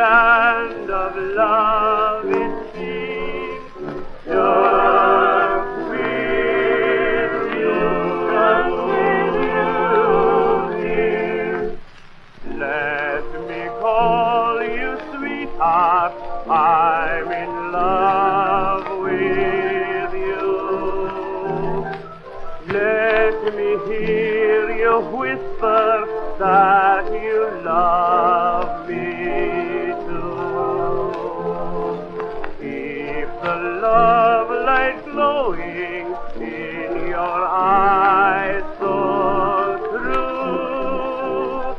land of love it seems, just with you, dear. Let me call you sweetheart, I'm in love with you. Let me hear you whisper that you love me too. Keep the love light glowing in your eyes so true.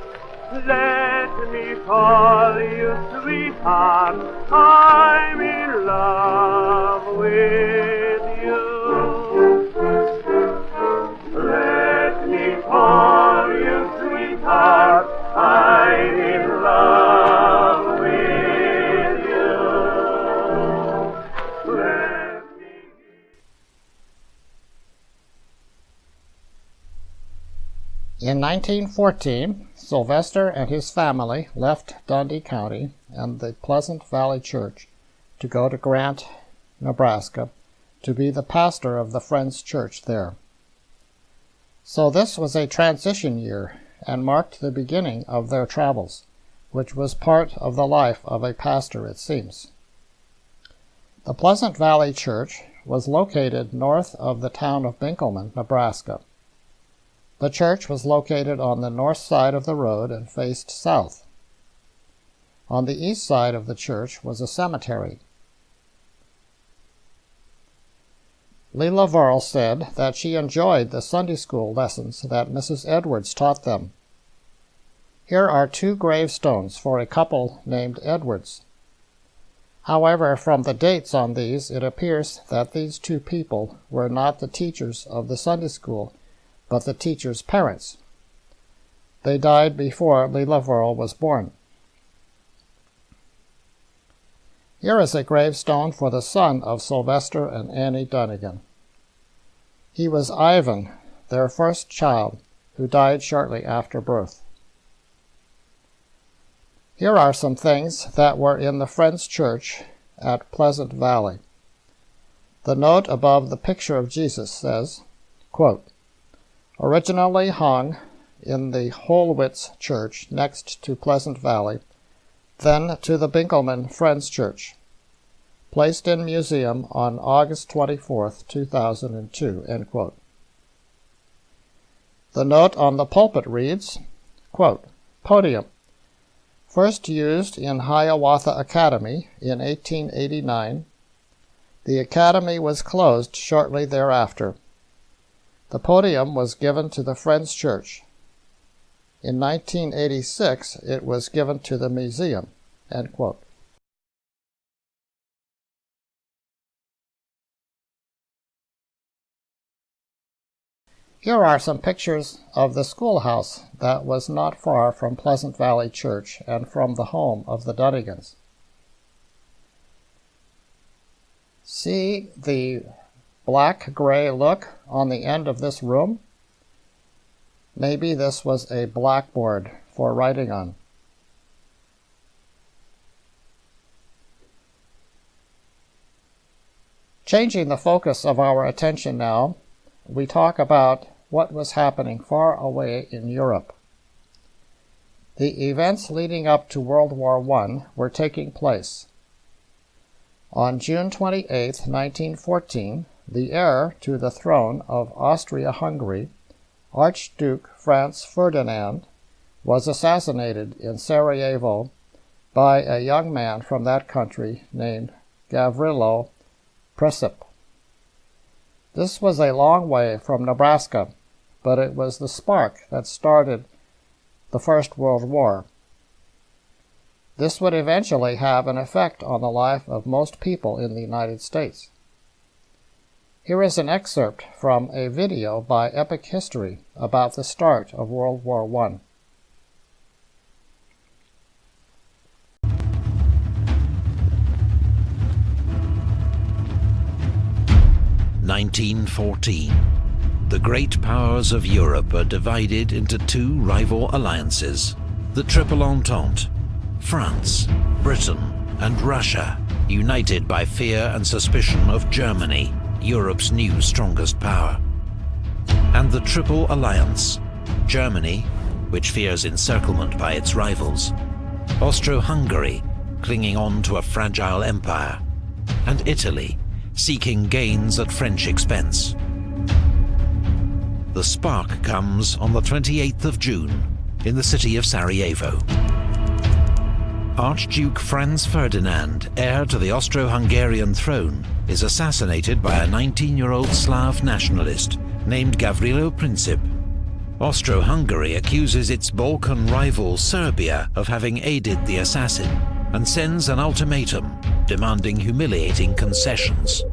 Let me call you sweetheart, I'm in love with you. Let me call you sweetheart, I'm in love with you. Let me... In 1914, Sylvester and his family left Dundee County and the Pleasant Valley Church to go to Grant, Nebraska, to be the pastor of the Friends Church there. So this was a transition year and marked the beginning of their travels, which was part of the life of a pastor, it seems. The Pleasant Valley Church was located north of the town of Binkleman, Nebraska. The church was located on the north side of the road and faced south. On the east side of the church was a cemetery. Leela Verl said that she enjoyed the Sunday school lessons that Mrs. Edwards taught them. Here are 2 gravestones for a couple named Edwards. However, from the dates on these, it appears that these 2 people were not the teachers of the Sunday school, but the teachers' parents. They died before Leela Verl was born. Here is a gravestone for the son of Sylvester and Annie Dunagan. He was Ivan, their first child, who died shortly after birth. Here are some things that were in the Friends Church at Pleasant Valley. The note above the picture of Jesus says, quote, originally hung in the Holwitz Church next to Pleasant Valley, then to the Binkleman Friends Church. Placed in museum on August 24, 2002, end quote. The note on the pulpit reads, quote, podium, first used in Hiawatha Academy in 1889. The academy was closed shortly thereafter. The podium was given to the Friends Church. In 1986, it was given to the museum, end quote. Here are some pictures of the schoolhouse that was not far from Pleasant Valley Church and from the home of the Dunagans. See the black-gray look on the end of this room? Maybe this was a blackboard for writing on. Changing the focus of our attention now, we talk about what was happening far away in Europe. The events leading up to World War I were taking place. On June 28, 1914, the heir to the throne of Austria-Hungary, Archduke Franz Ferdinand, was assassinated in Sarajevo by a young man from that country named Gavrilo Princip. This was a long way from Nebraska, but it was the spark that started the First World War. This would eventually have an effect on the life of most people in the United States. Here is an excerpt from a video by Epic History about the start of World War I. (1914). The great powers of Europe are divided into 2 rival alliances, the Triple Entente, France, Britain, and Russia, united by fear and suspicion of Germany, Europe's new strongest power. And the Triple Alliance: Germany, which fears encirclement by its rivals; Austro-Hungary, clinging on to a fragile empire; and Italy, seeking gains at French expense. The spark comes on the 28th of June in the city of Sarajevo. Archduke Franz Ferdinand, heir to the Austro-Hungarian throne, is assassinated by a 19-year-old Slav nationalist named Gavrilo Princip. Austro-Hungary accuses its Balkan rival Serbia of having aided the assassin and sends an ultimatum demanding humiliating concessions.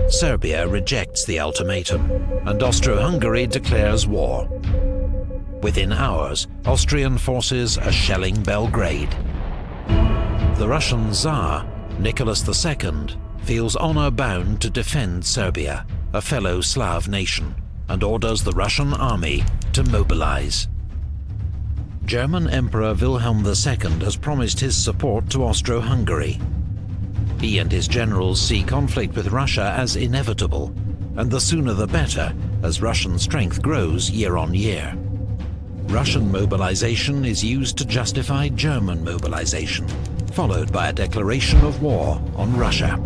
Serbia rejects the ultimatum, and Austro-Hungary declares war. Within hours, Austrian forces are shelling Belgrade. The Russian Tsar, Nicholas II, feels honor-bound to defend Serbia, a fellow Slav nation, and orders the Russian army to mobilize. German Emperor Wilhelm II has promised his support to Austro-Hungary. He and his generals see conflict with Russia as inevitable, and the sooner the better, as Russian strength grows year on year. Russian mobilization is used to justify German mobilization, followed by a declaration of war on Russia.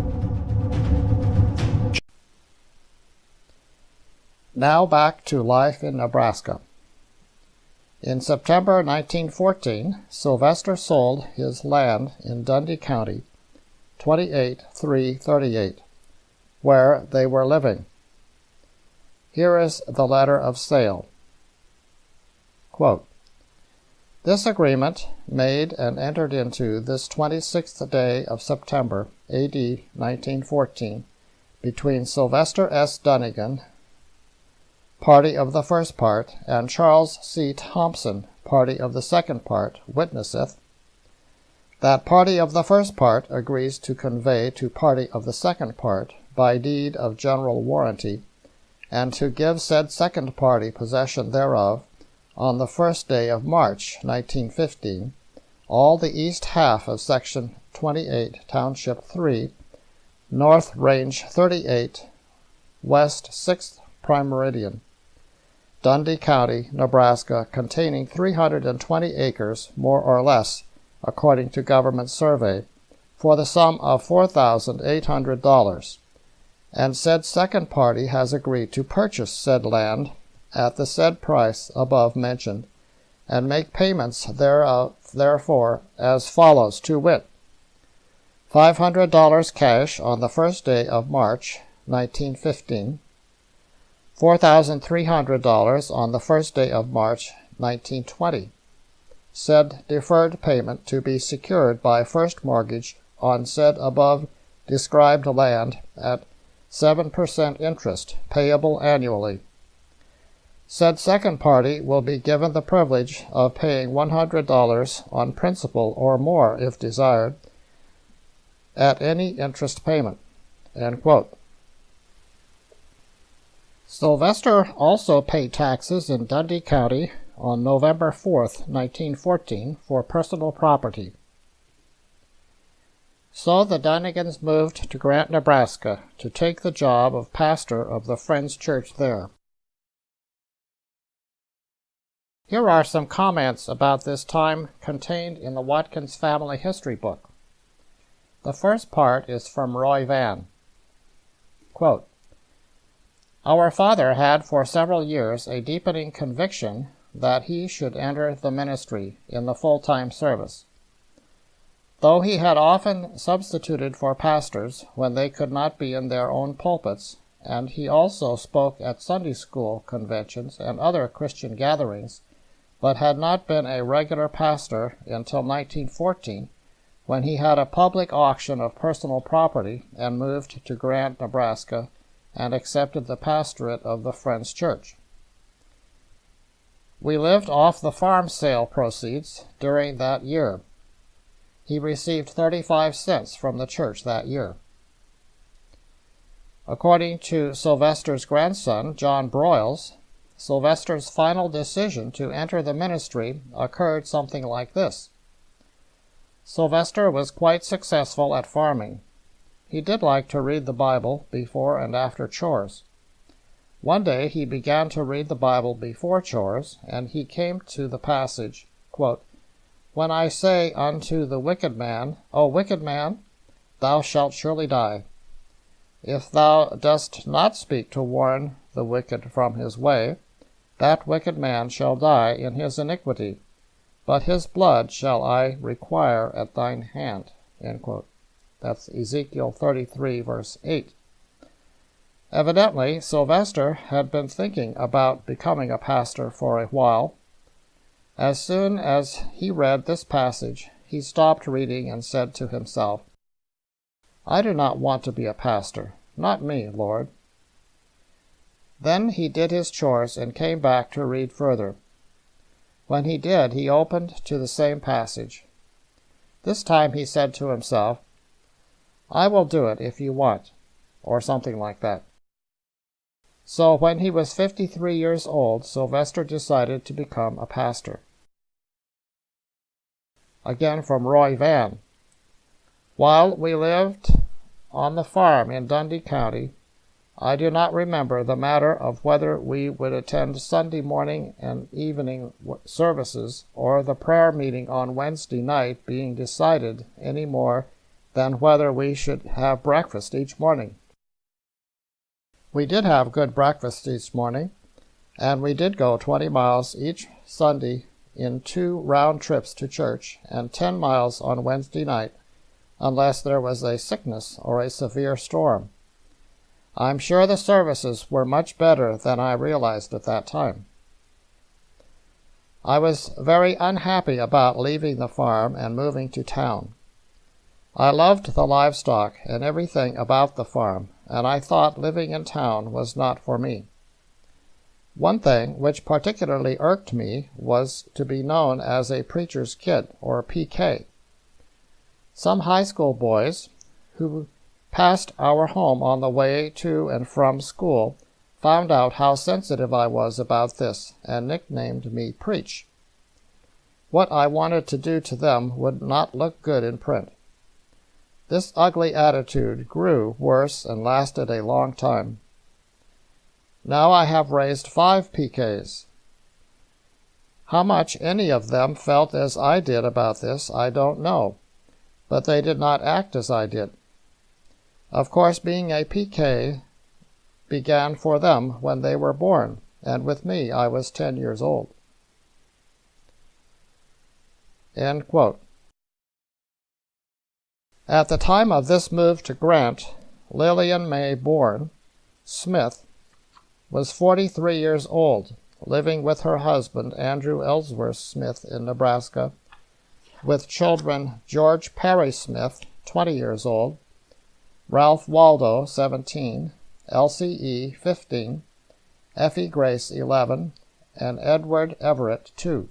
Now back to life in Nebraska. In September 1914, Sylvester sold his land in Dundee County, 28,338, where they were living. Here is the letter of sale. Quote, "This agreement, made and entered into this 26th day of September, A.D. 1914, between Sylvester S. Dunagan, party of the first part, and Charles C. Thompson, party of the second part, witnesseth, that party of the first part agrees to convey to party of the second part, by deed of general warranty, and to give said second party possession thereof, on the first day of March, 1915, all the east half of Section 28, Township 3, North Range 38, West 6th Prime Meridian, Dundee County, Nebraska, containing 320 acres, more or less, according to government survey, for the sum of $4,800, and said second party has agreed to purchase said land at the said price above mentioned, and make payments therefore as follows, to wit, $500 cash on the first day of March, 1915, $4,300 on the first day of March, 1920. Said deferred payment to be secured by first mortgage on said above described land at 7% interest, payable annually. Said second party will be given the privilege of paying $100 on principal or more, if desired, at any interest payment." End quote. Sylvester also paid taxes in Dundee County on November 4th, 1914, for personal property. So the Dunagans moved to Grant, Nebraska, to take the job of pastor of the Friends Church there. Here are some comments about this time contained in the Watkins Family History book. The first part is from Roy Van. Quote, "Our father had for several years a deepening conviction that he should enter the ministry in the full-time service. Though he had often substituted for pastors when they could not be in their own pulpits, and he also spoke at Sunday school conventions and other Christian gatherings, but had not been a regular pastor until 1914, when he had a public auction of personal property and moved to Grant, Nebraska, and accepted the pastorate of the Friends Church. We lived off the farm sale proceeds during that year. He received 35 cents from the church that year." According to Sylvester's grandson, John Broyles, Sylvester's final decision to enter the ministry occurred something like this. Sylvester was quite successful at farming. He did like to read the Bible before and after chores. One day he began to read the Bible before chores, and he came to the passage, quote, "When I say unto the wicked man, O wicked man, thou shalt surely die. If thou dost not speak to warn the wicked from his way, that wicked man shall die in his iniquity, but his blood shall I require at thine hand." End quote. That's Ezekiel 33, verse 8. Evidently, Sylvester had been thinking about becoming a pastor for a while. As soon as he read this passage, he stopped reading and said to himself, "I do not want to be a pastor. Not me, Lord." Then he did his chores and came back to read further. When he did, he opened to the same passage. This time he said to himself, "I will do it if you want," or something like that. So when he was 53 years old, Sylvester decided to become a pastor. Again from Roy Van. While we lived on the farm in Dundee County, I do not remember the matter of whether we would attend Sunday morning and evening services or the prayer meeting on Wednesday night being decided any more than whether we should have breakfast each morning. We did have good breakfast each morning, and we did go 20 miles each Sunday in 2 round trips to church and 10 miles on Wednesday night, unless there was a sickness or a severe storm. I'm sure the services were much better than I realized at that time. I was very unhappy about leaving the farm and moving to town. I loved the livestock and everything about the farm, and I thought living in town was not for me. One thing which particularly irked me was to be known as a preacher's kid, or PK. Some high school boys who passed our home on the way to and from school found out how sensitive I was about this and nicknamed me Preach. What I wanted to do to them would not look good in print. This ugly attitude grew worse and lasted a long time. Now I have raised 5 PKs. How much any of them felt as I did about this, I don't know, but they did not act as I did. Of course, being a PK began for them when they were born, and with me I was 10 years old. End quote. At the time of this move to Grant, Lillian May Bourne Smith was 43 years old, living with her husband Andrew Ellsworth Smith in Nebraska, with children George Perry Smith, 20 years old, Ralph Waldo, 17, Elsie E., 15, Effie Grace, 11, and Edward Everett, 2.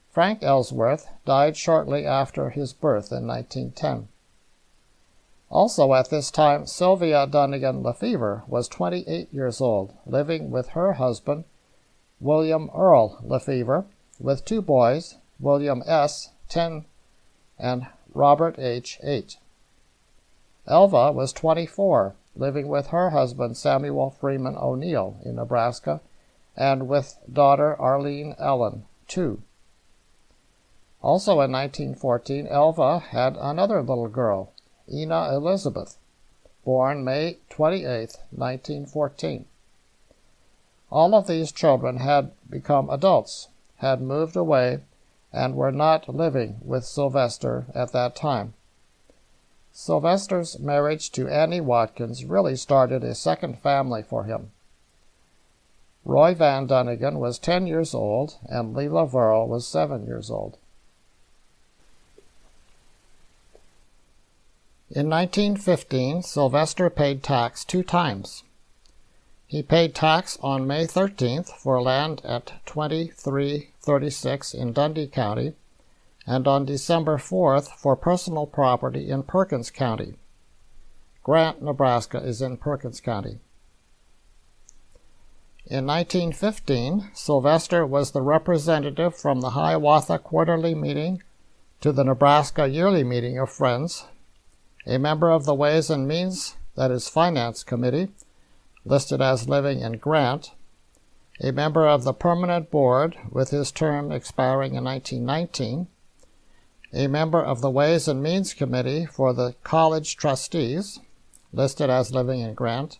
Frank Ellsworth died shortly after his birth in 1910. Also at this time, Sylvia Dunagan Lefevre was 28 years old, living with her husband, William Earl Lefevre, with 2 boys, William S., 10, and Robert H., 8. Elva was 24, living with her husband, Samuel Freeman O'Neill, in Nebraska, and with daughter Arlene Ellen, 2. Also in 1914, Elva had another little girl, Ina Elizabeth, born May 28, 1914. All of these children had become adults, had moved away, and were not living with Sylvester at that time. Sylvester's marriage to Annie Watkins really started a second family for him. Roy Van Dunagan was 10 years old, and Leila Verl was 7 years old. In 1915, Sylvester paid tax 2 times. He paid tax on May 13th for land at 2336 in Dundee County, and on December 4th for personal property in Perkins County. Grant, Nebraska is in Perkins County. In 1915, Sylvester was the representative from the Hiawatha Quarterly Meeting to the Nebraska Yearly Meeting of Friends, a member of the Ways and Means, that is Finance Committee, listed as living in Grant, a member of the Permanent Board with his term expiring in 1919, a member of the Ways and Means Committee for the College Trustees, listed as living in Grant,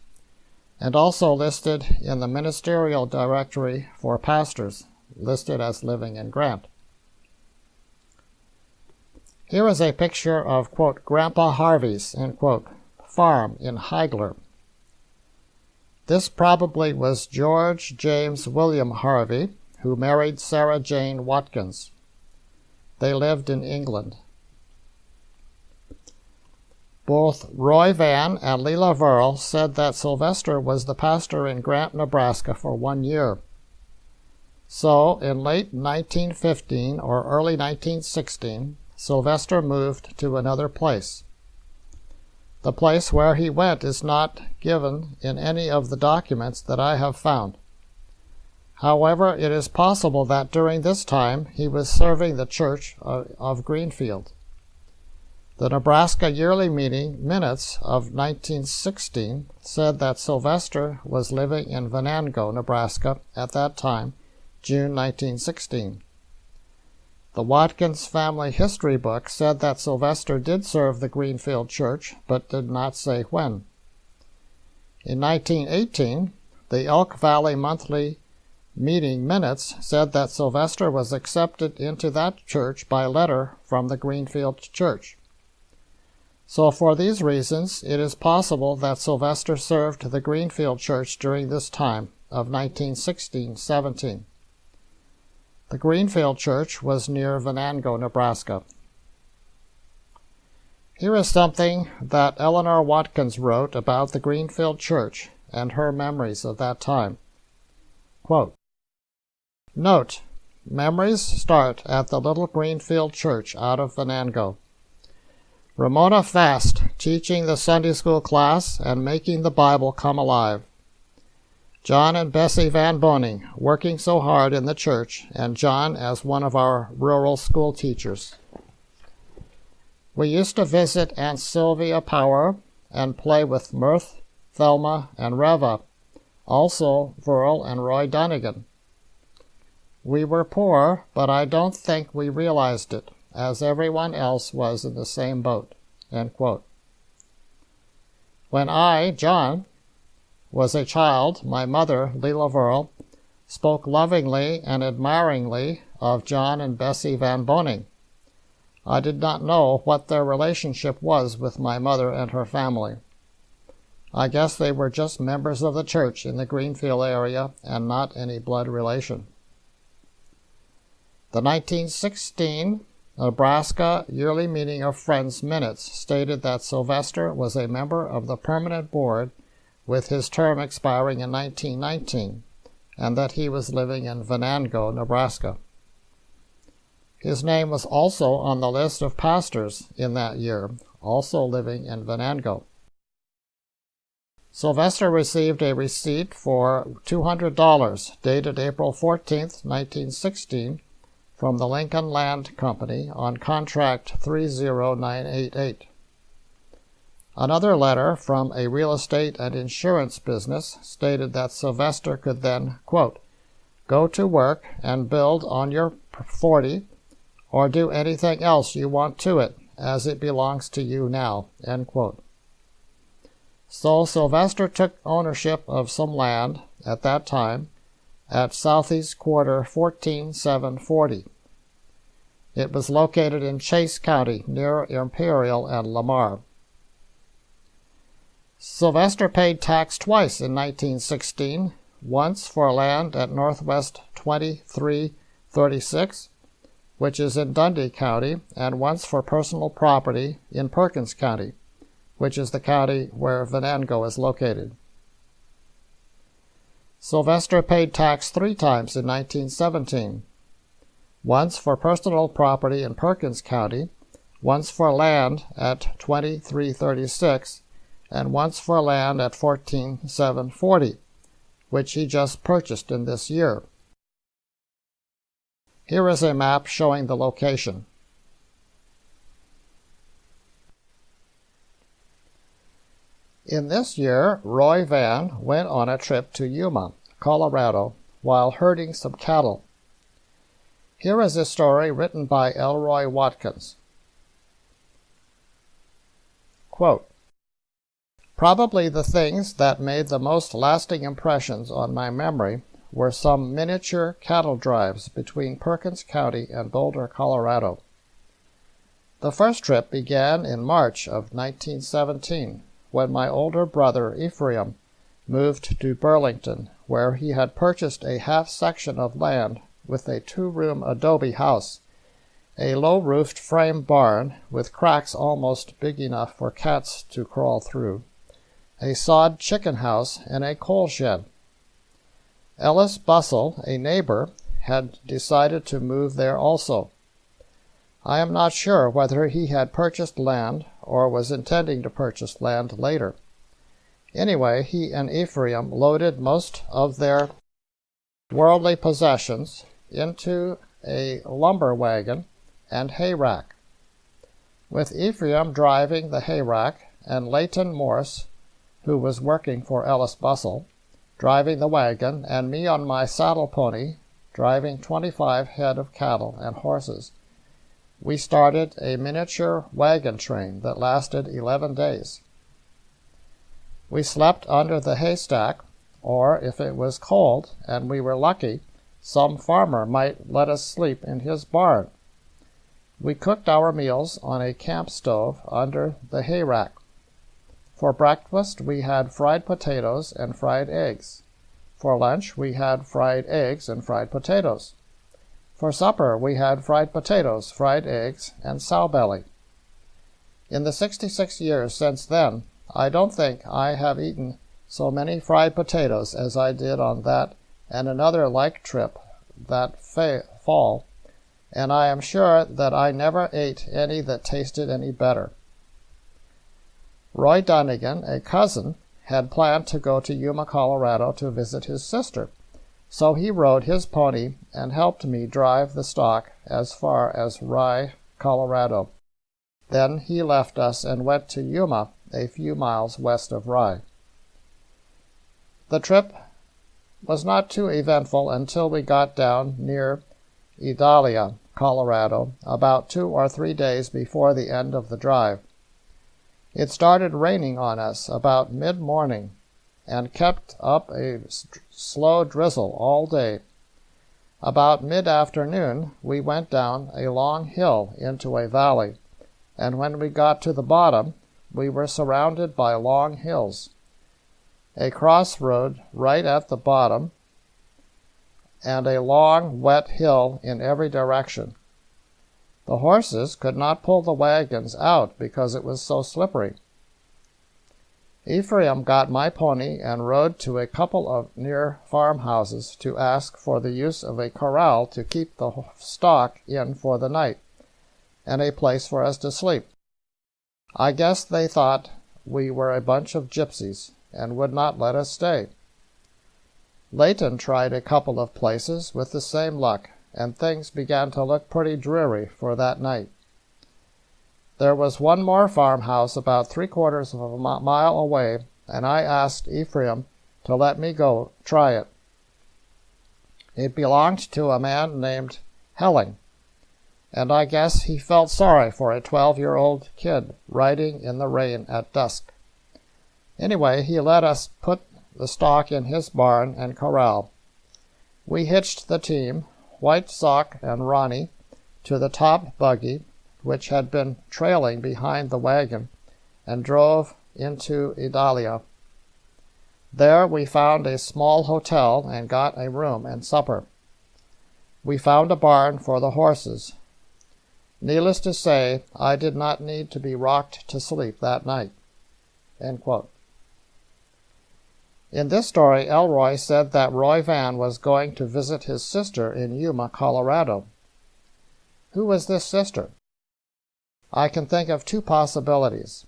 and also listed in the Ministerial Directory for Pastors, listed as living in Grant. Here is a picture of, quote, Grandpa Harvey's, end quote, farm in Heigler. This probably was George James William Harvey, who married Sarah Jane Watkins. They lived in England. Both Roy Van and Leela Verl said that Sylvester was the pastor in Grant, Nebraska for 1 year. So, in late 1915 or early 1916, Sylvester moved to another place. The place where he went is not given in any of the documents that I have found. However, it is possible that during this time he was serving the Church of Greenfield. The Nebraska Yearly Meeting minutes of 1916 said that Sylvester was living in Venango, Nebraska at that time, June 1916. The Watkins family history book said that Sylvester did serve the Greenfield Church, but did not say when. In 1918, the Elk Valley Monthly Meeting minutes said that Sylvester was accepted into that church by letter from the Greenfield Church. So for these reasons, it is possible that Sylvester served the Greenfield Church during this time of 1916-17. The Greenfield Church was near Venango, Nebraska. Here is something that Eleanor Watkins wrote about the Greenfield Church and her memories of that time. Quote, Note, memories start at the little Greenfield Church out of Venango. Ramona Fast teaching the Sunday school class and making the Bible come alive. John and Bessie Van Boning working so hard in the church, and John as one of our rural school teachers. We used to visit Aunt Sylvia Power and play with Mirth, Thelma, and Reva, also Verl and Roy Dunagan. We were poor, but I don't think we realized it, as everyone else was in the same boat. End quote. When I, John, was a child, my mother, Leela Verl, spoke lovingly and admiringly of John and Bessie Van Boning. I did not know what their relationship was with my mother and her family. I guess they were just members of the church in the Greenfield area and not any blood relation. The 1916 Nebraska Yearly Meeting of Friends minutes stated that Sylvester was a member of the Permanent Board with his term expiring in 1919, and that he was living in Venango, Nebraska. His name was also on the list of pastors in that year, also living in Venango. Sylvester received a receipt for $200 dated April 14, 1916, from the Lincoln Land Company on contract 30988. Another letter from a real estate and insurance business stated that Sylvester could then, quote, go to work and build on your 40 or do anything else you want to it, as it belongs to you now, end quote. So Sylvester took ownership of some land at that time at Southeast Quarter 14740. It was located in Chase County near Imperial and Lamar. Sylvester paid tax twice in 1916, once for land at Northwest 2336, which is in Dundee County, and once for personal property in Perkins County, which is the county where Venango is located. Sylvester paid tax 3 times in 1917, once for personal property in Perkins County, once for land at 2336, and once for land at 14740, which he just purchased in this year. Here is a map showing the location. In this year, Roy Van went on a trip to Yuma, Colorado, while herding some cattle. Here is a story written by Elroy Watkins. Quote, "Probably the things that made the most lasting impressions on my memory were some miniature cattle drives between Perkins County and Boulder, Colorado. The first trip began in March of 1917, when my older brother Ephraim moved to Burlington, where he had purchased a half-section of land with a 2-room adobe house, a low-roofed frame barn with cracks almost big enough for cats to crawl through, a sod chicken house, and a coal shed. Ellis Bussell, a neighbor, had decided to move there also. I am not sure whether he had purchased land or was intending to purchase land later. Anyway, he and Ephraim loaded most of their worldly possessions into a lumber wagon and hay rack, with Ephraim driving the hay rack and Leighton Morse, who was working for Ellis Bussell, driving the wagon, and me on my saddle pony driving 25 head of cattle and horses. We started a miniature wagon train that lasted 11 days. We slept under the haystack, or if it was cold and we were lucky, some farmer might let us sleep in his barn. We cooked our meals on a camp stove under the hay rack. For breakfast we had fried potatoes and fried eggs. For lunch we had fried eggs and fried potatoes. For supper we had fried potatoes, fried eggs, and sow belly. In the 66 years since then, I don't think I have eaten so many fried potatoes as I did on that and another like trip that fall, and I am sure that I never ate any that tasted any better." Roy Dunagan, a cousin, had planned to go to Yuma, Colorado to visit his sister, so he rode his pony and helped me drive the stock as far as Rye, Colorado. Then he left us and went to Yuma, a few miles west of Rye. The trip was not too eventful until we got down near Idalia, Colorado, about 2 or 3 days before the end of the drive. It started raining on us about mid-morning and kept up a slow drizzle all day. About mid-afternoon we went down a long hill into a valley, and when we got to the bottom we were surrounded by long hills, a crossroad right at the bottom, and a long, wet hill in every direction. The horses could not pull the wagons out because it was so slippery. Ephraim got my pony and rode to a couple of near farmhouses to ask for the use of a corral to keep the stock in for the night, and a place for us to sleep. I guess they thought we were a bunch of gypsies and would not let us stay. Leighton tried a couple of places with the same luck, and things began to look pretty dreary for that night. There was one more farmhouse about 3/4 of a mile away, and I asked Ephraim to let me go try it. It belonged to a man named Helling, and I guess he felt sorry for a 12-year-old kid riding in the rain at dusk. Anyway, he let us put the stock in his barn and corral. We hitched the team, White Sock and Ronnie, to the top buggy, which had been trailing behind the wagon, and drove into Idalia. There we found a small hotel and got a room and supper. We found a barn for the horses. Needless to say, I did not need to be rocked to sleep that night." End quote. In this story, Elroy said that Roy Van was going to visit his sister in Yuma, Colorado. Who was this sister? I can think of 2 possibilities.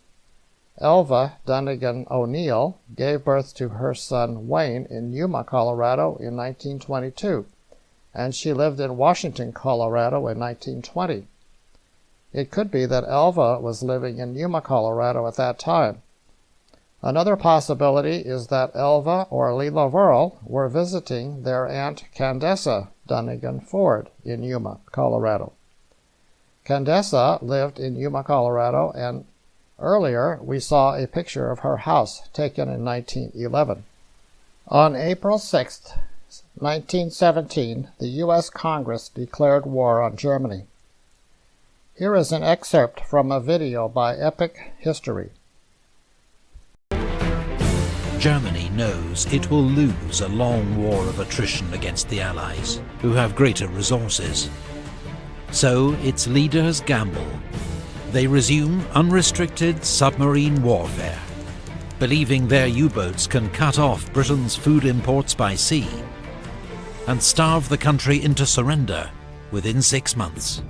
Elva Dunagan O'Neill gave birth to her son Wayne in Yuma, Colorado in 1922, and she lived in Washington, Colorado in 1920. It could be that Elva was living in Yuma, Colorado at that time. Another possibility is that Elva or Leela Verl were visiting their Aunt Candessa Dunagan Ford in Yuma, Colorado. Candessa lived in Yuma, Colorado, and earlier we saw a picture of her house taken in 1911. On April 6, 1917, the U.S. Congress declared war on Germany. Here is an excerpt from a video by Epic History. Germany knows it will lose a long war of attrition against the Allies, who have greater resources. So its leaders gamble. They resume unrestricted submarine warfare, believing their U-boats can cut off Britain's food imports by sea and starve the country into surrender within 6 months.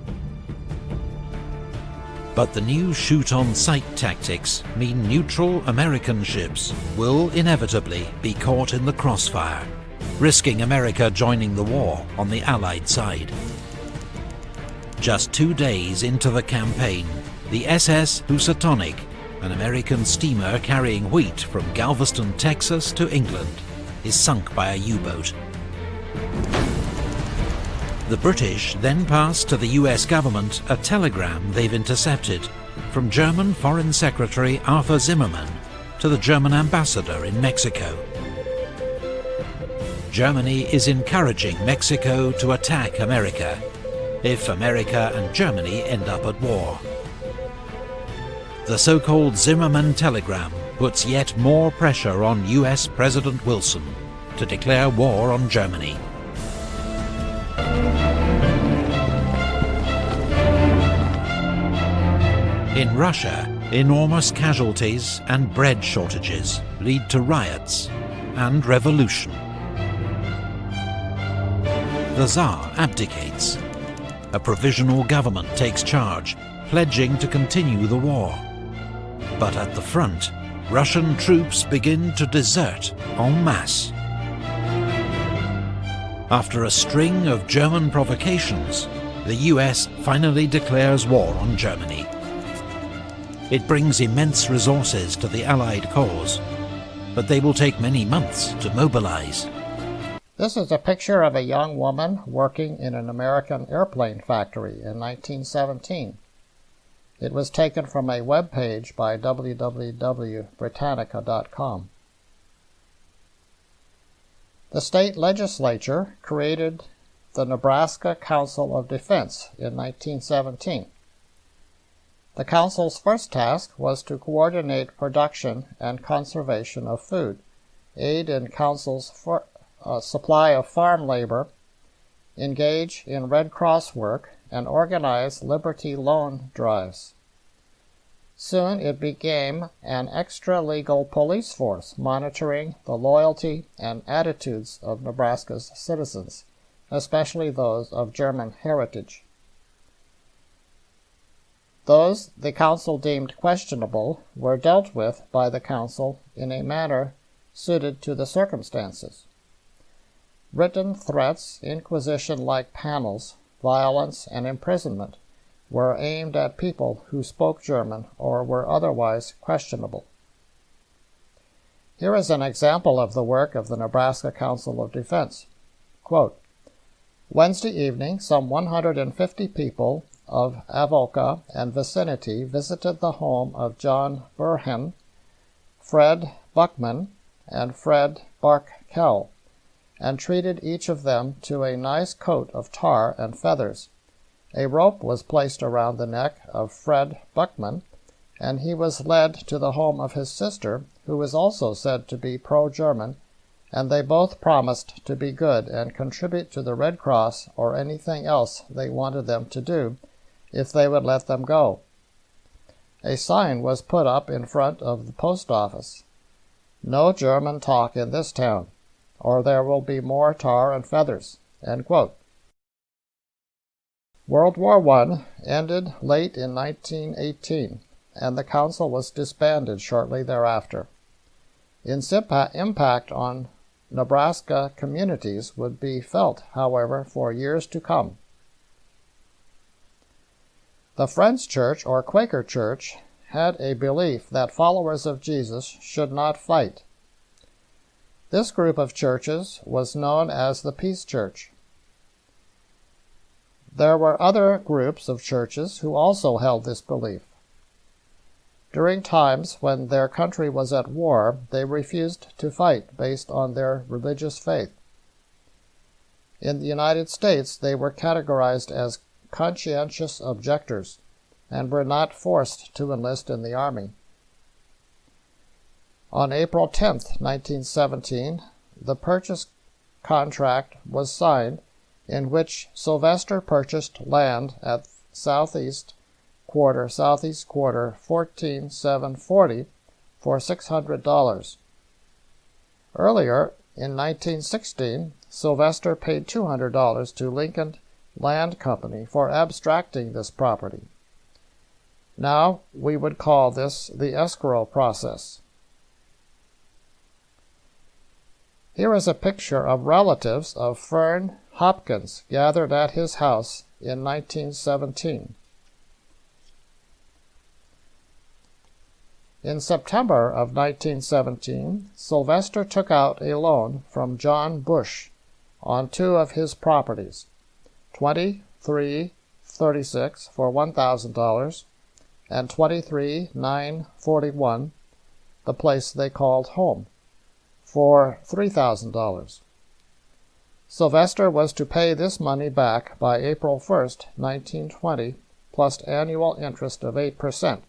But the new shoot-on-sight tactics mean neutral American ships will inevitably be caught in the crossfire, risking America joining the war on the Allied side. Just 2 days into the campaign, the SS Housatonic, an American steamer carrying wheat from Galveston, Texas to England, is sunk by a U-boat. The British then pass to the US government a telegram they've intercepted from German Foreign Secretary Arthur Zimmermann to the German ambassador in Mexico. Germany is encouraging Mexico to attack America if America and Germany end up at war. The so-called Zimmermann telegram puts yet more pressure on US President Wilson to declare war on Germany. In Russia, enormous casualties and bread shortages lead to riots and revolution. The Tsar abdicates. A provisional government takes charge, pledging to continue the war. But at the front, Russian troops begin to desert en masse. After a string of German provocations, the US finally declares war on Germany. It brings immense resources to the Allied cause, but they will take many months to mobilize. This is a picture of a young woman working in an American airplane factory in 1917. It was taken from a web page by www.britannica.com. The state legislature created the Nebraska Council of Defense in 1917. The council's first task was to coordinate production and conservation of food, aid in council's supply of farm labor, engage in Red Cross work, and organize Liberty Loan drives. Soon it became an extra-legal police force monitoring the loyalty and attitudes of Nebraska's citizens, especially those of German heritage. Those the council deemed questionable were dealt with by the council in a manner suited to the circumstances. Written threats, Inquisition-like panels, violence, and imprisonment were aimed at people who spoke German or were otherwise questionable. Here is an example of the work of the Nebraska Council of Defense. Quote, Wednesday evening, some 150 people of Avoca and vicinity visited the home of John Burhen, Fred Buckman, and Fred Barkell, and treated each of them to a nice coat of tar and feathers. A rope was placed around the neck of Fred Buckman, and he was led to the home of his sister, who was also said to be pro-German, and they both promised to be good and contribute to the Red Cross or anything else they wanted them to do, if they would let them go. A sign was put up in front of the post office. No German talk in this town, or there will be more tar and feathers. End quote. World War I ended late in 1918, and the council was disbanded shortly thereafter. Its impact on Nebraska communities would be felt, however, for years to come. The Friends Church, or Quaker Church, had a belief that followers of Jesus should not fight. This group of churches was known as the Peace Church. There were other groups of churches who also held this belief. During times when their country was at war, they refused to fight based on their religious faith. In the United States, they were categorized as conscientious objectors and were not forced to enlist in the Army. On April 10, 1917, the purchase contract was signed in which Sylvester purchased land at southeast quarter 14740 for $600. Earlier, in 1916, Sylvester paid $200 to Lincoln Land Company for abstracting this property. Now we would call this the escrow process. Here is a picture of relatives of Fern Hopkins gathered at his house in 1917. In September of 1917, Sylvester took out a loan from John Bush on two of his properties, 2336 for $1,000 and 23941, the place they called home, for $3,000. Sylvester was to pay this money back by April 1, 1920, plus annual interest of 8%.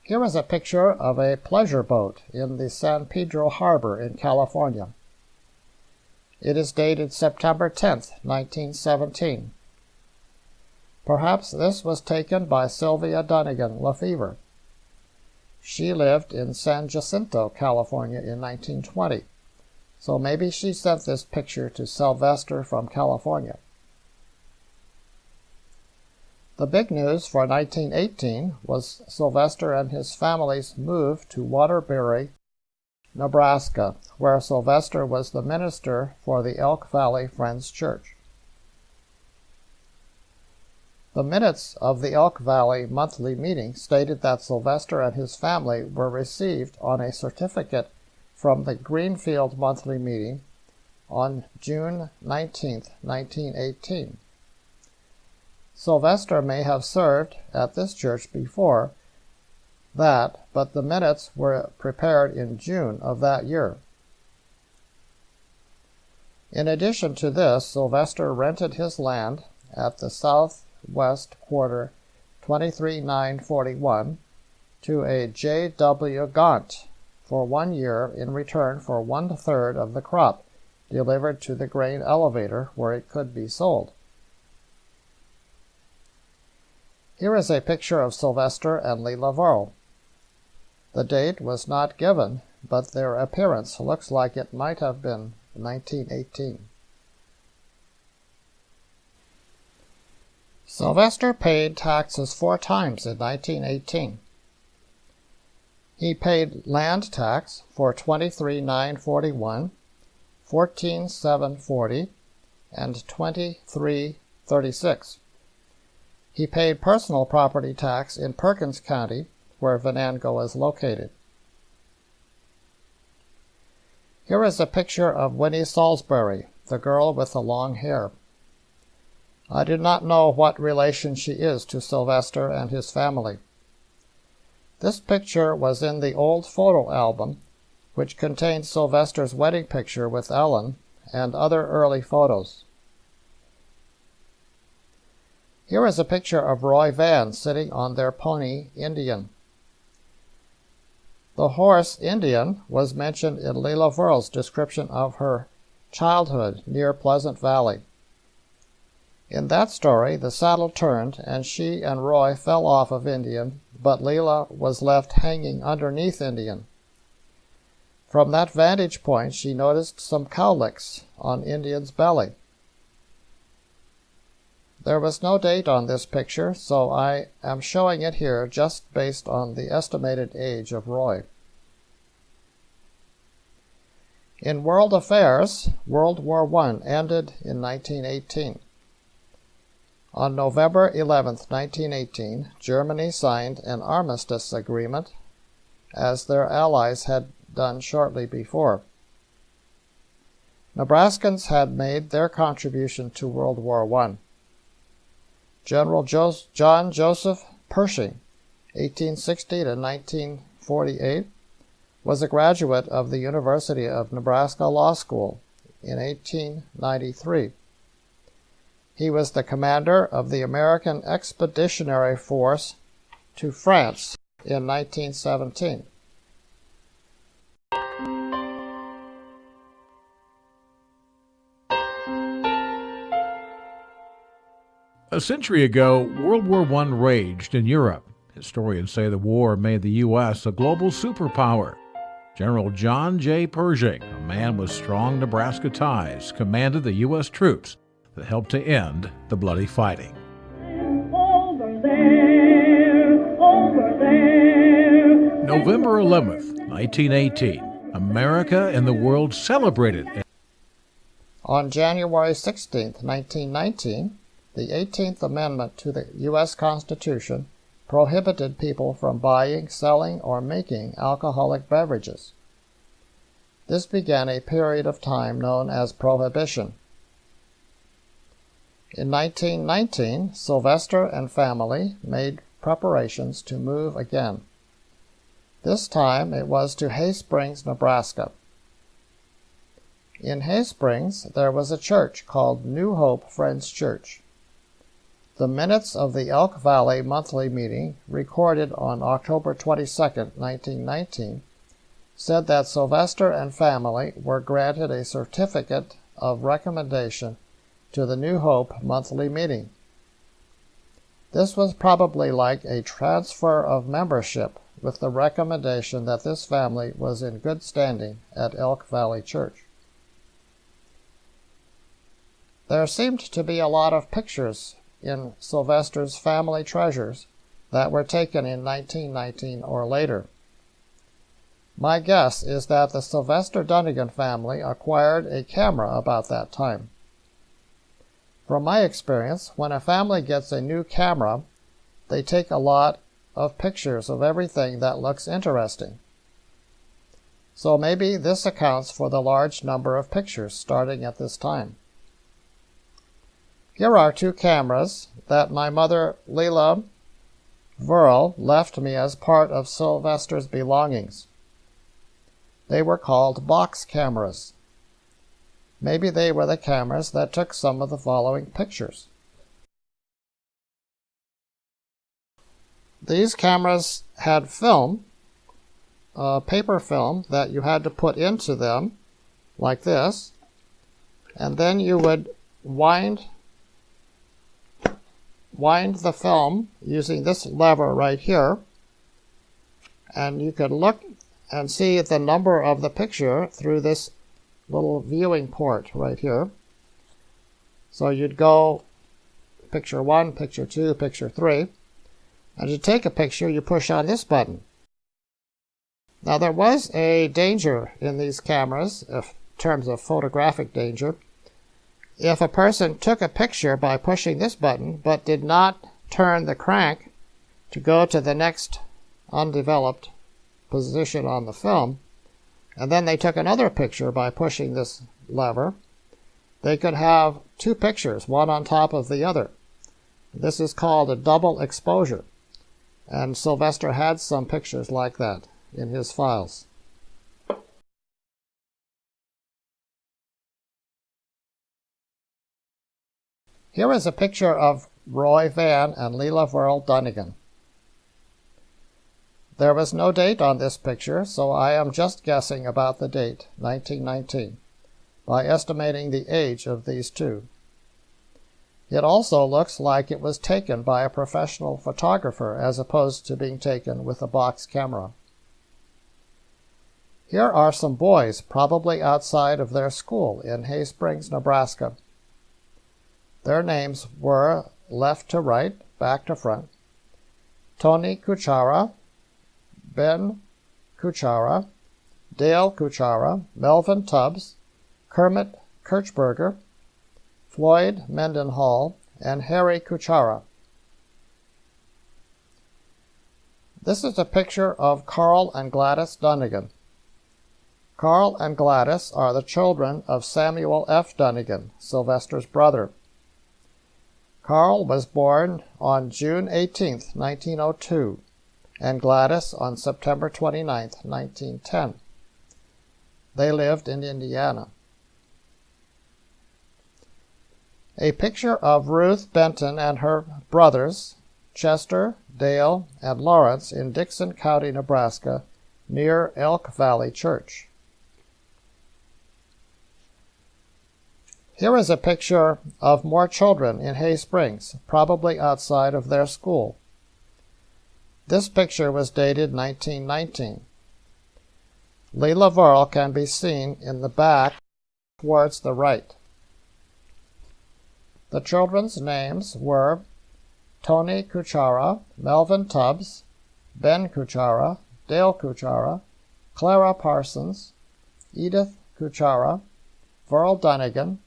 Here is a picture of a pleasure boat in the San Pedro Harbor in California. It is dated September 10, 1917. Perhaps this was taken by Sylvia Dunagan Lefevre. She lived in San Jacinto, California in 1920, so maybe she sent this picture to Sylvester from California. The big news for 1918 was Sylvester and his family's move to Waterbury, Nebraska, where Sylvester was the minister for the Elk Valley Friends Church. The minutes of the Elk Valley monthly meeting stated that Sylvester and his family were received on a certificate from the Greenfield monthly meeting on June 19, 1918. Sylvester may have served at this church before that, but the minutes were prepared in June of that year. In addition to this, Sylvester rented his land at the southwest quarter 23941 to a J.W. Gaunt for 1 year in return for 1/3 of the crop delivered to the grain elevator where it could be sold. Here is a picture of Sylvester and Leila Varl. The date was not given, but their appearance looks like it might have been 1918. Sylvester paid taxes 4 times in 1918. He paid land tax for $23,941, $14,740, and $23,36. He paid personal property tax in Perkins County, where Venango is located. Here is a picture of Winnie Salisbury, the girl with the long hair. I do not know what relation she is to Sylvester and his family. This picture was in the old photo album, which contained Sylvester's wedding picture with Ellen and other early photos. Here is a picture of Roy Van sitting on their pony, Indian. The horse, Indian, was mentioned in Leila Varl's description of her childhood near Pleasant Valley. In that story, the saddle turned, and she and Roy fell off of Indian, but Leila was left hanging underneath Indian. From that vantage point, she noticed some cowlicks on Indian's belly. There was no date on this picture, so I am showing it here just based on the estimated age of Roy. In world affairs, World War I ended in 1918. On November 11, 1918, Germany signed an armistice agreement, as their allies had done shortly before. Nebraskans had made their contribution to World War I. General John Joseph Pershing, 1860 to 1948, was a graduate of the University of Nebraska Law School in 1893. He was the commander of the American Expeditionary Force to France in 1917. A century ago, World War I raged in Europe. Historians say the war made the U.S. a global superpower. General John J. Pershing, a man with strong Nebraska ties, commanded the U.S. troops that helped to end the bloody fighting. Over there, over there. November 11th, 1918, America and the world celebrated. On January 16, 1919, the 18th Amendment to the U.S. Constitution prohibited people from buying, selling, or making alcoholic beverages. This began a period of time known as Prohibition. In 1919, Sylvester and family made preparations to move again. This time it was to Hay Springs, Nebraska. In Hay Springs, there was a church called New Hope Friends Church. The minutes of the Elk Valley monthly meeting, recorded on October 22, 1919, said that Sylvester and family were granted a certificate of recommendation to the New Hope monthly meeting. This was probably like a transfer of membership, with the recommendation that this family was in good standing at Elk Valley Church. There seemed to be a lot of pictures in Sylvester's family treasures that were taken in 1919 or later. My guess is that the Sylvester Dunagan family acquired a camera about that time. From my experience, when a family gets a new camera, they take a lot of pictures of everything that looks interesting. So maybe this accounts for the large number of pictures starting at this time. Here are two cameras that my mother, Leila Verl, left me as part of Sylvester's belongings. They were called box cameras. Maybe they were the cameras that took some of the following pictures. These cameras had film, paper film that you had to put into them, like this, and then you would wind the film using this lever right here, and you could look and see the number of the picture through this little viewing port right here. So you'd go picture 1, picture 2, picture 3, and to take a picture you push on this button. Now there was a danger in these cameras, in terms of photographic danger. If a person took a picture by pushing this button but did not turn the crank to go to the next undeveloped position on the film, and then they took another picture by pushing this lever, they could have two pictures, one on top of the other. This is called a double exposure, and Sylvester had some pictures like that in his files. Here is a picture of Roy Van and Leila Verl Dunagan. There was no date on this picture, so I am just guessing about the date, 1919, by estimating the age of these two. It also looks like it was taken by a professional photographer as opposed to being taken with a box camera. Here are some boys, probably outside of their school in Hay Springs, Nebraska. Their names were, left to right, back to front, Tony Kuchara, Ben Kuchara, Dale Kuchara, Melvin Tubbs, Kermit Kirchberger, Floyd Mendenhall, and Harry Kuchara. This is a picture of Carl and Gladys Dunagan. Carl and Gladys are the children of Samuel F. Dunagan, Sylvester's brother. Carl was born on June 18, 1902, and Gladys on September 29, 1910. They lived in Indiana. A picture of Ruth Benton and her brothers, Chester, Dale, and Lawrence in Dixon County, Nebraska, near Elk Valley Church. Here is a picture of more children in Hay Springs, probably outside of their school. This picture was dated 1919. Leela Verl can be seen in the back towards the right. The children's names were Tony Kuchara, Melvin Tubbs, Ben Kuchara, Dale Kuchara, Clara Parsons, Edith Kuchara, Verl Dunagan,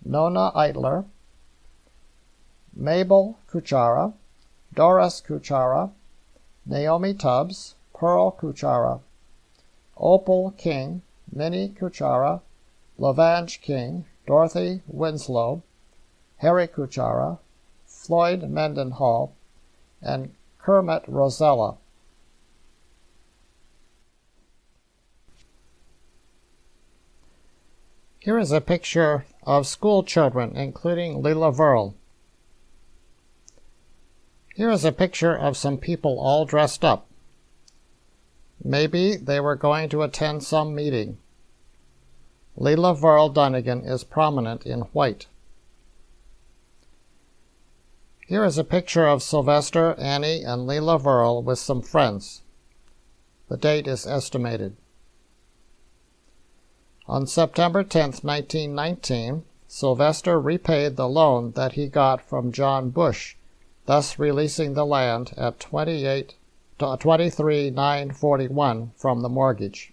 Nona Eitler, Mabel Kuchara, Doris Kuchara, Naomi Tubbs, Pearl Kuchara, Opal King, Minnie Kuchara, Lavange King, Dorothy Winslow, Harry Kuchara, Floyd Mendenhall, and Kermit Rosella. Here is a picture of school children, including Leela Verl. Here is a picture of some people all dressed up. Maybe they were going to attend some meeting. Leela Verl Dunagan is prominent in white. Here is a picture of Sylvester, Annie, and Leela Verl with some friends. The date is estimated. On September 10, 1919, Sylvester repaid the loan that he got from John Bush, thus releasing the land at $23,941 from the mortgage.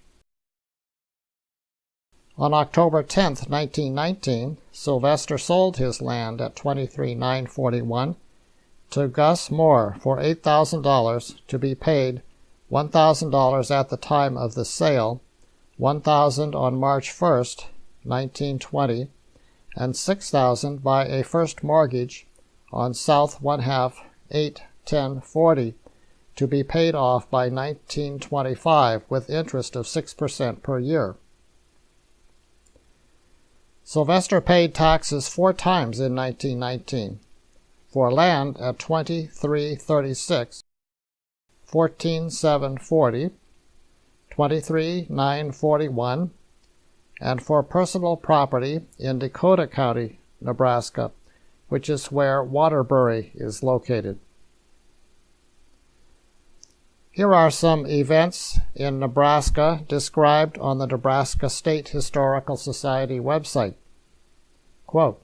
On October 10, 1919, Sylvester sold his land at $23,941 to Gus Moore for $8,000 to be paid $1,000 at the time of the sale, $1,000 on March 1, 1920, and $6,000 by a first mortgage on South 1/2 8/10/40 to be paid off by 1925 with interest of 6% per year. Sylvester paid taxes 4 times in 1919, for land at $23,336, $14,740, $23,941, and for personal property in Dakota County, Nebraska, which is where Waterbury is located. Here are some events in Nebraska described on the Nebraska State Historical Society website. Quote,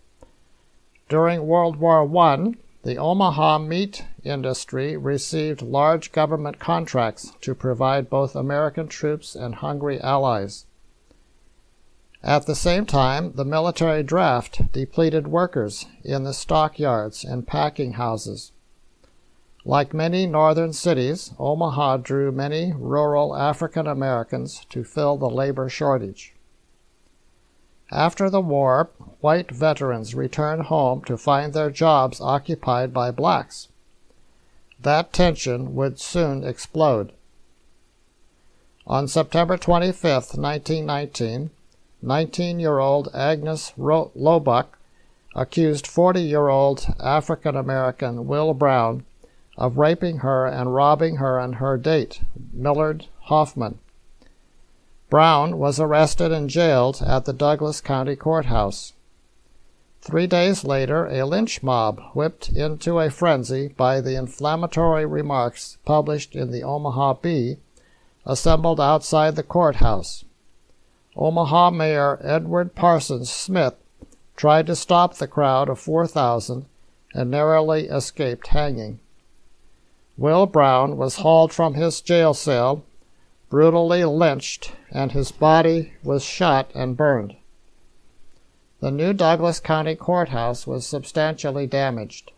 during World War I, the Omaha meat industry received large government contracts to provide both American troops and hungry allies. At the same time, the military draft depleted workers in the stockyards and packing houses. Like many northern cities, Omaha drew many rural African Americans to fill the labor shortage. After the war, white veterans returned home to find their jobs occupied by blacks. That tension would soon explode. On September 25, 1919, 19-year-old Agnes Lobuck accused 40-year-old African American Will Brown of raping her and robbing her and her date, Millard Hoffman. Brown was arrested and jailed at the Douglas County Courthouse. 3 days later, a lynch mob whipped into a frenzy by the inflammatory remarks published in the Omaha Bee assembled outside the courthouse. Omaha Mayor Edward Parsons Smith tried to stop the crowd of 4,000 and narrowly escaped hanging. Will Brown was hauled from his jail cell, brutally lynched, and his body was shot and burned. The new Douglas County Courthouse was substantially damaged,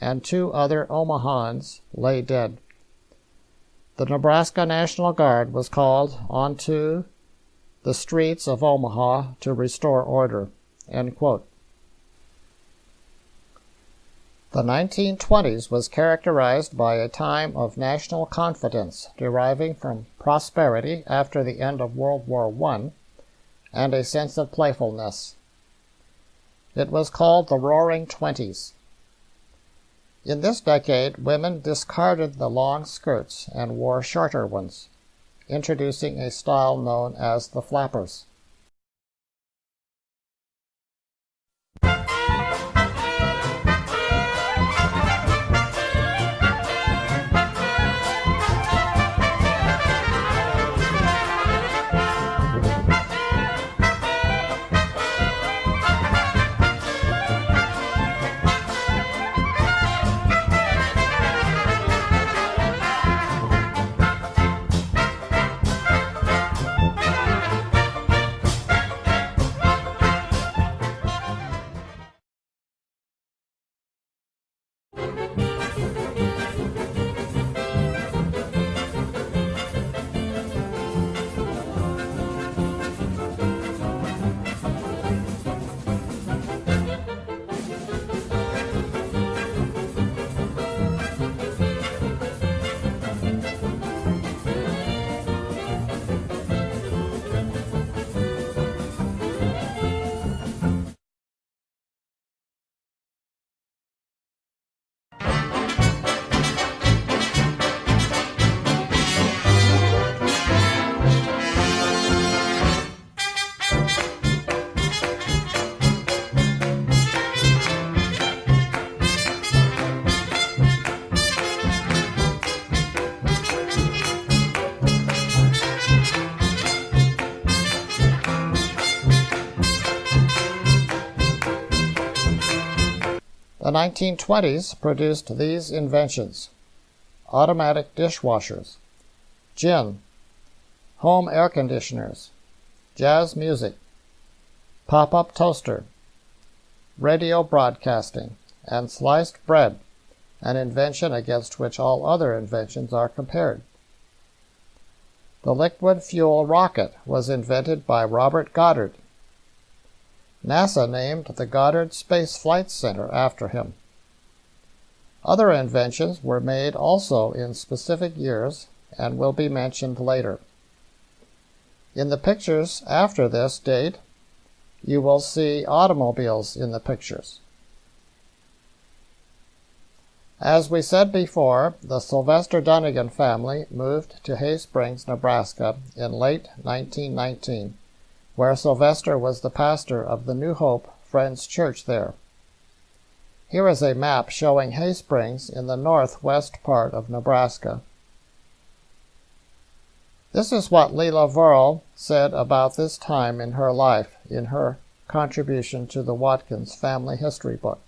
and 2 other Omahans lay dead. The Nebraska National Guard was called onto the streets of Omaha to restore order." End quote. The 1920s was characterized by a time of national confidence deriving from prosperity after the end of World War I and a sense of playfulness. It was called the Roaring Twenties. In this decade, women discarded the long skirts and wore shorter ones, introducing a style known as the flappers. The 1920s produced these inventions: automatic dishwashers, gin, home air conditioners, jazz music, pop-up toaster, radio broadcasting, and sliced bread, an invention against which all other inventions are compared. The liquid fuel rocket was invented by Robert Goddard. NASA named the Goddard Space Flight Center after him. Other inventions were made also in specific years and will be mentioned later. In the pictures after this date, you will see automobiles in the pictures. As we said before, the Sylvester Dunagan family moved to Hay Springs, Nebraska in late 1919, where Sylvester was the pastor of the New Hope Friends Church there. Here is a map showing Hay Springs in the northwest part of Nebraska. This is what Leila Verl said about this time in her life in her contribution to the Watkins Family History book.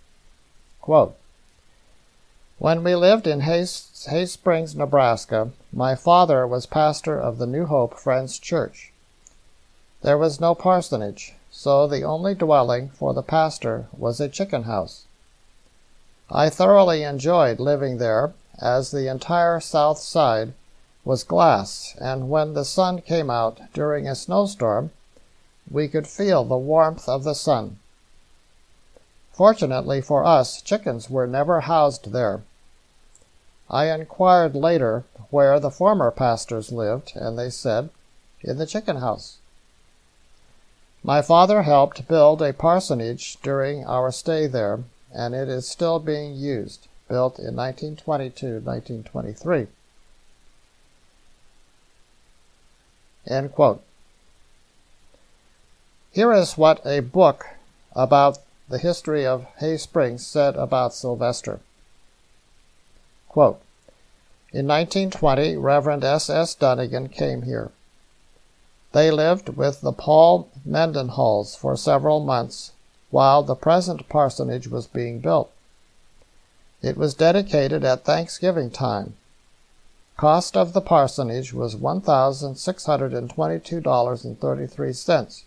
Quote, "When we lived in Hay Springs, Nebraska, my father was pastor of the New Hope Friends Church. There was no parsonage, so the only dwelling for the pastor was a chicken house. I thoroughly enjoyed living there, as the entire south side was glass, and when the sun came out during a snowstorm, we could feel the warmth of the sun. Fortunately for us, chickens were never housed there. I inquired later where the former pastors lived, and they said, in the chicken house. My father helped build a parsonage during our stay there, and it is still being used, built in 1922-1923. End quote. Here is what a book about the history of Hay Springs said about Sylvester. Quote, in 1920, Reverend S.S. Dunagan came here. They lived with the Paul Mendenhalls for several months while the present parsonage was being built. It was dedicated at Thanksgiving time. Cost of the parsonage was $1,622.33,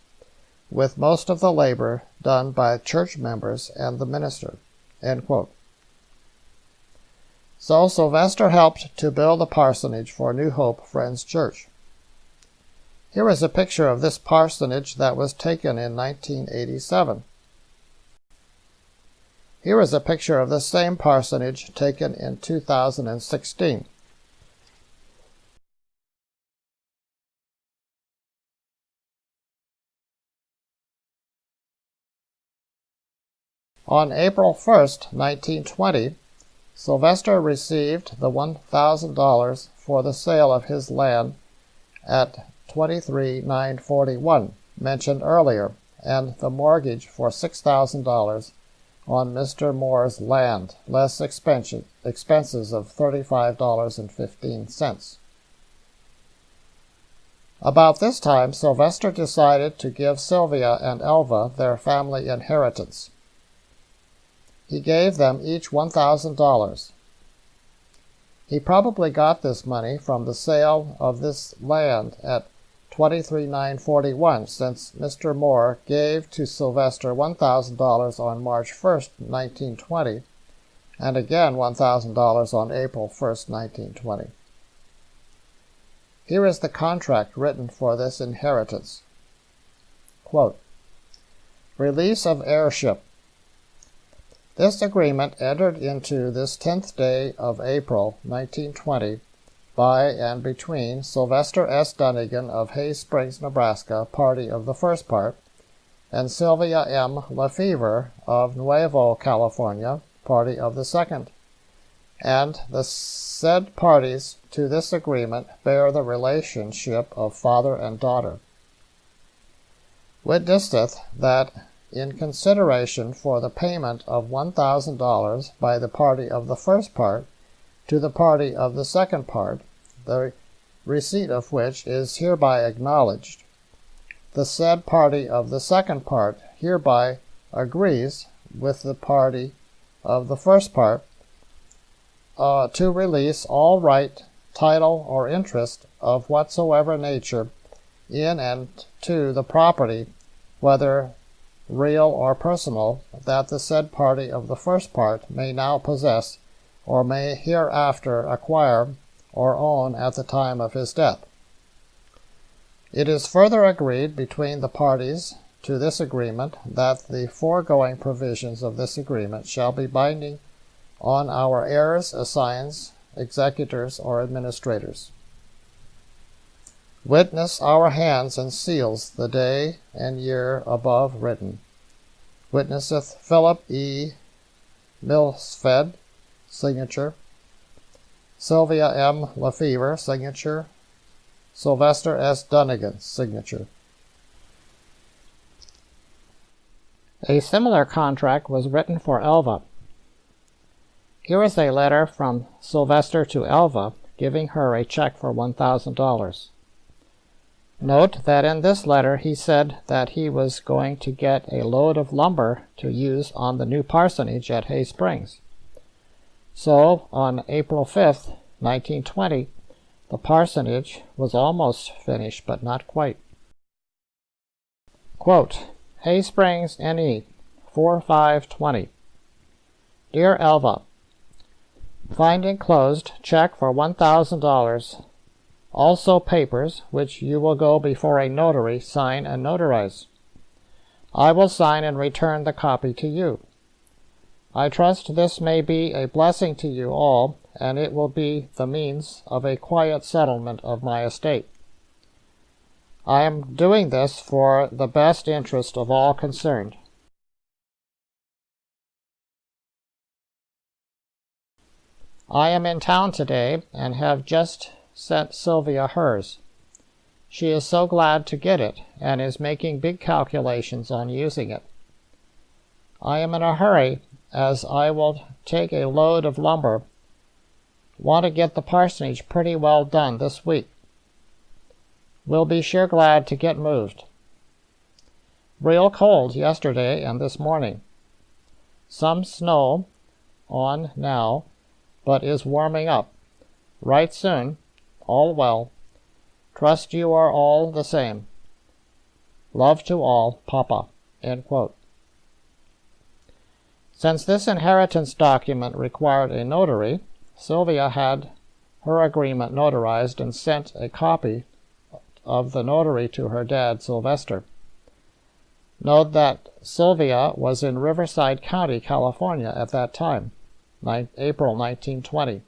with most of the labor done by church members and the minister." End quote. So Sylvester helped to build a parsonage for New Hope Friends Church. Here is a picture of this parsonage that was taken in 1987. Here is a picture of the same parsonage taken in 2016. On April 1st, 1920, Sylvester received the $1,000 for the sale of his land at 23,941 mentioned earlier, and the mortgage for $6,000 on Mr. Moore's land, less expenses of $35.15. About this time, Sylvester decided to give Sylvia and Elva their family inheritance. He gave them each $1,000. He probably got this money from the sale of this land at 23,941, since Mr. Moore gave to Sylvester $1,000 on March 1st, 1920, and again $1,000 on April 1st, 1920. Here is the contract written for this inheritance. Quote, "Release of heirship. This agreement entered into this 10th day of April, 1920, by and between Sylvester S. Dunagan of Hayes Springs, Nebraska, party of the first part, and Sylvia M. Lefevre of Nuevo, California, party of the second. And the said parties to this agreement bear the relationship of father and daughter. Witnesseth that in consideration for the payment of $1,000 by the party of the first part to the party of the second part, the receipt of which is hereby acknowledged, the said party of the second part hereby agrees with the party of the first part to release all right, title, or interest of whatsoever nature in and to the property, whether real or personal, that the said party of the first part may now possess or may hereafter acquire or own at the time of his death. It is further agreed between the parties to this agreement that the foregoing provisions of this agreement shall be binding on our heirs, assigns, executors, or administrators. Witness our hands and seals the day and year above written. Witnesseth Philip E. Milsfed, signature. Sylvia M. Lefevre, signature. Sylvester S. Dunagan, signature." A similar contract was written for Elva. Here is a letter from Sylvester to Elva giving her a check for $1,000. Note that in this letter he said that he was going to get a load of lumber to use on the new parsonage at Hay Springs. So, on April 5th, 1920, the parsonage was almost finished, but not quite. Quote, "Hay Springs, NE, 4/5/20. Dear Elva, find enclosed check for $1,000, also papers, which you will go before a notary, sign and notarize. I will sign and return the copy to you. I trust this may be a blessing to you all, and it will be the means of a quiet settlement of my estate. I am doing this for the best interest of all concerned. I am in town today and have just sent Sylvia hers. She is so glad to get it and is making big calculations on using it. I am in a hurry, as I will take a load of lumber. Want to get the parsonage pretty well done this week. Will be sure glad to get moved. Real cold yesterday and this morning. Some snow on now, but is warming up. Right soon. All well. Trust you are all the same. Love to all, Papa." End quote. Since this inheritance document required a notary, Sylvia had her agreement notarized and sent a copy of the notary to her dad, Sylvester. Note that Sylvia was in Riverside County, California at that time, April 1920.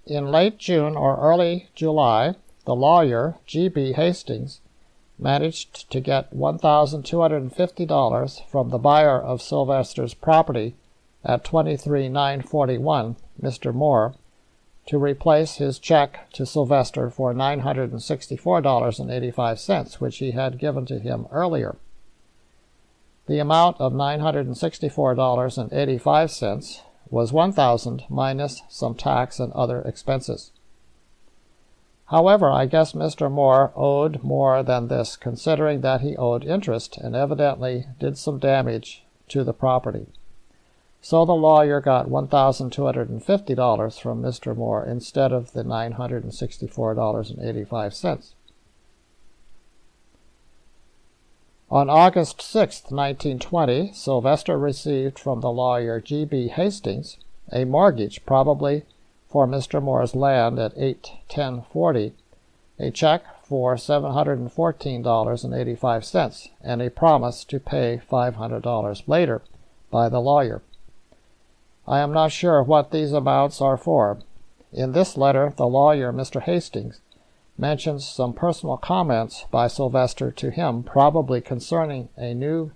In late June or early July, the lawyer, G.B. Hastings, managed to get $1,250 from the buyer of Sylvester's property at 23941, Mr. Moore, to replace his check to Sylvester for $964.85, which he had given to him earlier. The amount of $964.85 was $1,000 minus some tax and other expenses. However, I guess Mr. Moore owed more than this, considering that he owed interest and evidently did some damage to the property. So the lawyer got $1,250 from Mr. Moore instead of the $964.85. On August 6, 1920, Sylvester received from the lawyer G.B. Hastings a mortgage, probably for Mr. Moore's land at 81040, a check for $714.85, and a promise to pay $500 later by the lawyer. I am not sure what these amounts are for. In this letter, the lawyer, Mr. Hastings, mentions some personal comments by Sylvester to him, probably concerning a new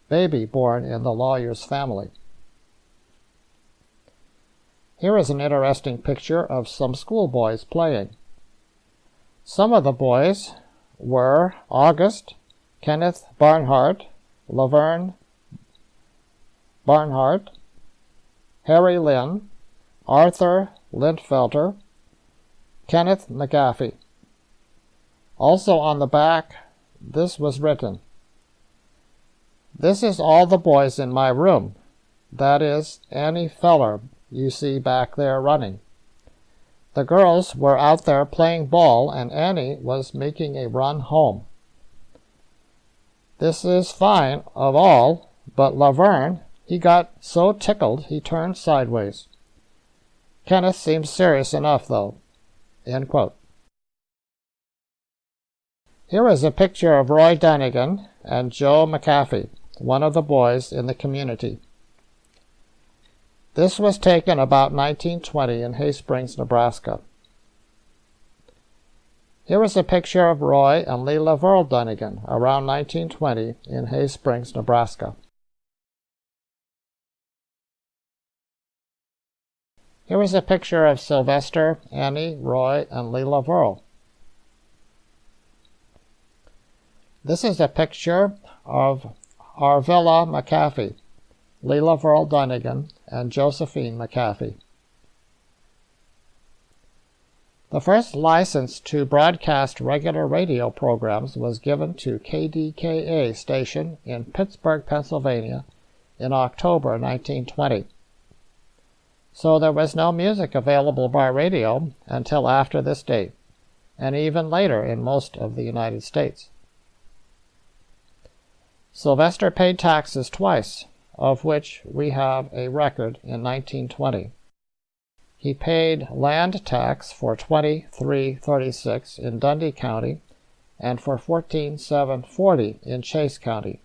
baby born in the lawyer's family. Here is an interesting picture of some schoolboys playing. Some of the boys were August, Kenneth Barnhart, Laverne Barnhart, Harry Lynn, Arthur Lindfelter, Kenneth McGaffey. Also on the back, this was written, "This is all the boys in my room. That is Annie Feller you see back there running. The girls were out there playing ball, and Annie was making a run home. This is fine of all, but Laverne, he got so tickled he turned sideways. Kenneth seems serious enough, though." End quote. Here is a picture of Roy Dunagan and Joe McAfee, one of the boys in the community. This was taken about 1920 in Hay Springs, Nebraska. Here is a picture of Roy and Leila Verl Dunagan around 1920 in Hay Springs, Nebraska. Here is a picture of Sylvester, Annie, Roy, and Leila Verl. This is a picture of Arvilla McAfee, Leila Verl Dunagan, and Josephine McAfee. The first license to broadcast regular radio programs was given to KDKA station in Pittsburgh, Pennsylvania in October 1920. So there was no music available by radio until after this date, and even later in most of the United States. Sylvester paid taxes twice, of which we have a record in 1920. He paid land tax for 2336 in Dundee County and for 14740 in Chase County.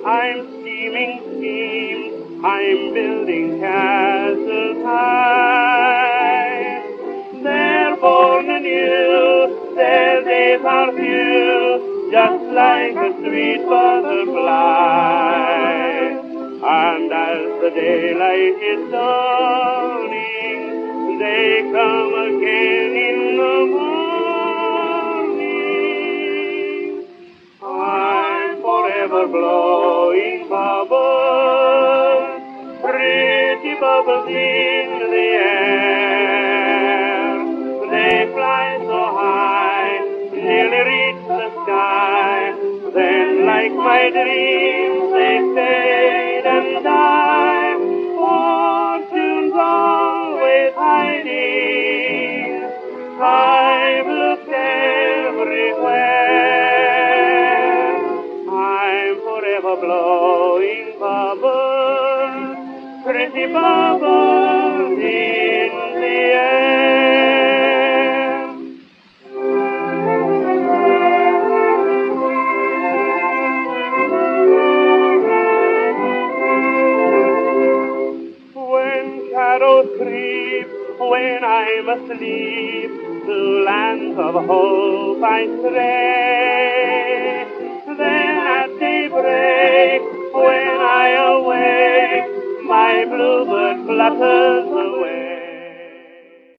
I'm scheming schemes, I'm building castles high. They're born anew, their days are few, just like a sweet butterfly. And as the daylight is dawning, they come again in the morning. I'm forever blowing bubbles, pretty bubbles in the air. They fly my dreams they fade and die, fortune's always hiding. I've looked everywhere, I'm forever blowing bubbles, pretty bubbles in the air. When shadows creep, when I'm asleep, to lands of hope I stray. Then at daybreak, when I awake, my bluebird flutters away.